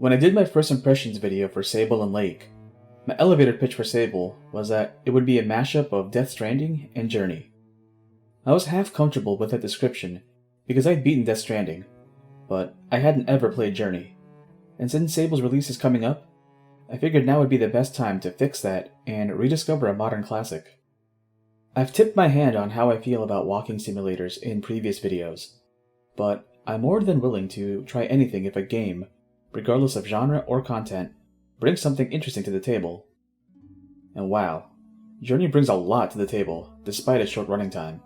When I did my first impressions video for Sable and Lake, my elevator pitch for Sable was that it would be a mashup of Death Stranding and Journey. I was half comfortable with that description because I'd beaten Death Stranding, but I hadn't ever played Journey. And since Sable's release is coming up, I figured now would be the best time to fix that and rediscover a modern classic. I've tipped my hand on how I feel about walking simulators in previous videos, but I'm more than willing to try anything if a game, regardless of genre or content, brings something interesting to the table. And wow, Journey brings a lot to the table, despite its short running time.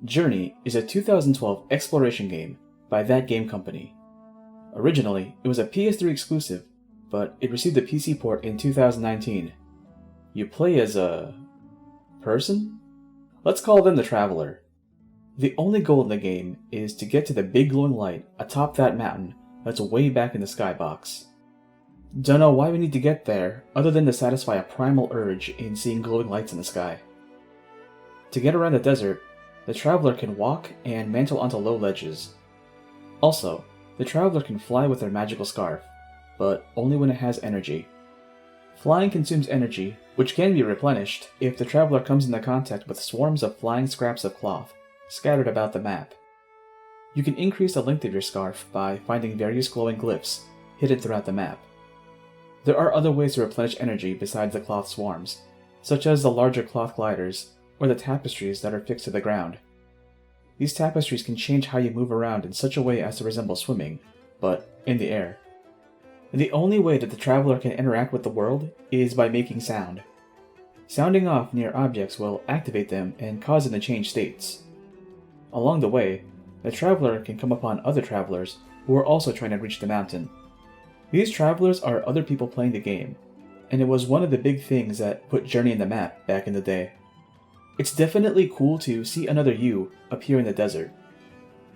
Journey is a 2012 exploration game by That Game Company. Originally, it was a PS3 exclusive, but it received a PC port in 2019. You play as a person? Let's call them the Traveler. The only goal in the game is to get to the big glowing light atop that mountain that's way back in the skybox. Don't know why we need to get there, other than to satisfy a primal urge in seeing glowing lights in the sky. To get around the desert, the Traveler can walk and mantle onto low ledges. Also, the Traveler can fly with their magical scarf, but only when it has energy. Flying consumes energy, which can be replenished if the Traveler comes into contact with swarms of flying scraps of cloth scattered about the map. You can increase the length of your scarf by finding various glowing glyphs hidden throughout the map. There are other ways to replenish energy besides the cloth swarms, such as the larger cloth gliders or the tapestries that are fixed to the ground. These tapestries can change how you move around in such a way as to resemble swimming, but in the air. And the only way that the Traveler can interact with the world is by making sound. Sounding off near objects will activate them and cause them to change states. Along the way, the Traveler can come upon other Travelers who are also trying to reach the mountain. These Travelers are other people playing the game, and it was one of the big things that put Journey in the map back in the day. It's definitely cool to see another you appear in the desert.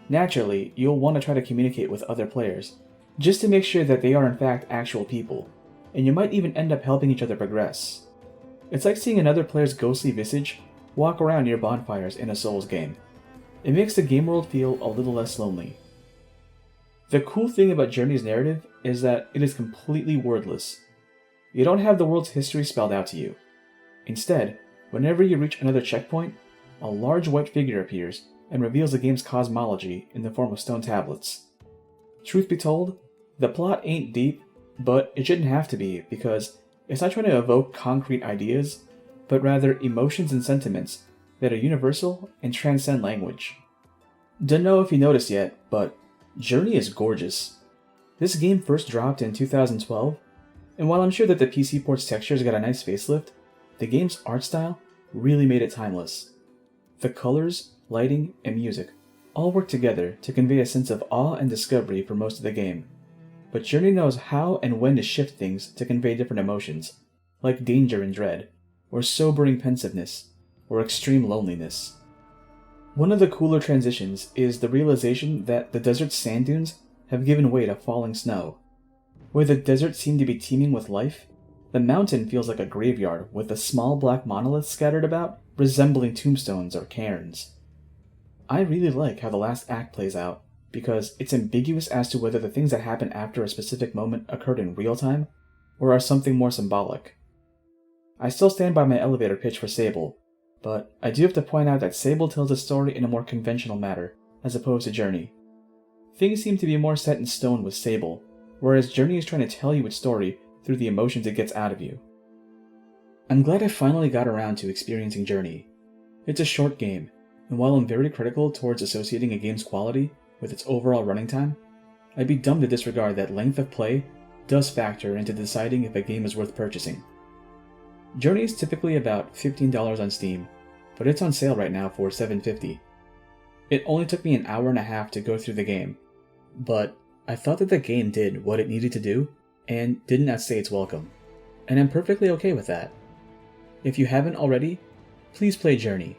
Naturally, you'll want to try to communicate with other players, just to make sure that they are in fact actual people, and you might even end up helping each other progress. It's like seeing another player's ghostly visage walk around near bonfires in a Souls game. It makes the game world feel a little less lonely. The cool thing about Journey's narrative is that it is completely wordless. You don't have the world's history spelled out to you. Instead, whenever you reach another checkpoint, a large white figure appears and reveals the game's cosmology in the form of stone tablets. Truth be told, the plot ain't deep, but it shouldn't have to be because it's not trying to evoke concrete ideas, but rather emotions and sentiments that are universal and transcend language. Don't know if you noticed yet, but Journey is gorgeous. This game first dropped in 2012, and while I'm sure that the PC port's textures got a nice facelift, the game's art style really made it timeless. The colors, lighting, and music all work together to convey a sense of awe and discovery for most of the game, but Journey knows how and when to shift things to convey different emotions, like danger and dread, or sobering pensiveness, or extreme loneliness. One of the cooler transitions is the realization that the desert's sand dunes have given way to falling snow. Where the desert seemed to be teeming with life, the mountain feels like a graveyard with the small black monoliths scattered about, resembling tombstones or cairns. I really like how the last act plays out, because it's ambiguous as to whether the things that happen after a specific moment occurred in real time, or are something more symbolic. I still stand by my elevator pitch for Sable, but I do have to point out that Sable tells a story in a more conventional manner, as opposed to Journey. Things seem to be more set in stone with Sable, whereas Journey is trying to tell you its story through the emotions it gets out of you. I'm glad I finally got around to experiencing Journey. It's a short game, and while I'm very critical towards associating a game's quality with its overall running time, I'd be dumb to disregard that length of play does factor into deciding if a game is worth purchasing. Journey is typically about $15 on Steam, but it's on sale right now for $7.50. It only took me an hour and a half to go through the game, but I thought that the game did what it needed to do and didn't outstay its welcome, and I'm perfectly okay with that. If you haven't already, please play Journey.